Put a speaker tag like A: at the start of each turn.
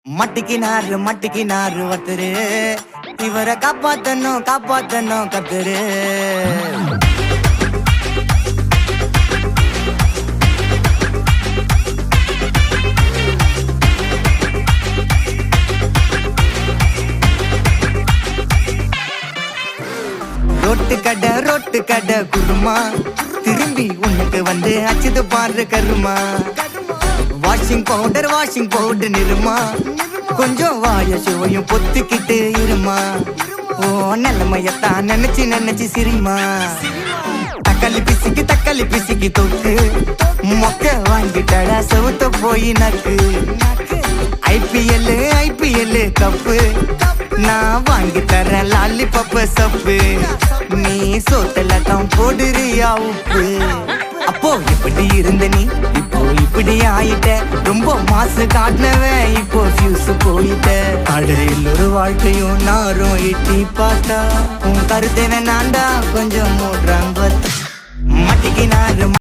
A: மட்டிக்கினாரு ஒருத்தரு இவரை காப்பாத்தணும் கத்துரு. ரோட்டு கடை குருமா திரும்பி உனக்கு வந்து அச்சுது பாரு கருமா. வாஷிங் பவுடர் நிறுமா கொஞ்சம் வாய சுவையும் பொத்துக்கிட்டு இருமா. ஓ நிலைமையத்தான் நினைச்சு சிரிமா. தக்காளி பிசிக்கி தொக்கு மொக்க வாங்கிட்டடா செவுத்த போய் நக்கு. ஐபிஎல் கப்பு நான் வாங்கி தரேன் லாலிபப்பு சப்பு. நீ சோத்தல தான் போடுறியா உப்பு. அப்போ இப்படி இருந்த நீ இப்போ இப்படி ஆயிட்ட. ரொம்ப மாசு காட்டினவன் இப்போ ஃபியூஸ் போயிட்ட. அடையில் ஒரு வாழ்க்கையும் நாரும் எட்டி பார்த்தா உன் கருத்தை வேணாண்டா கொஞ்சம்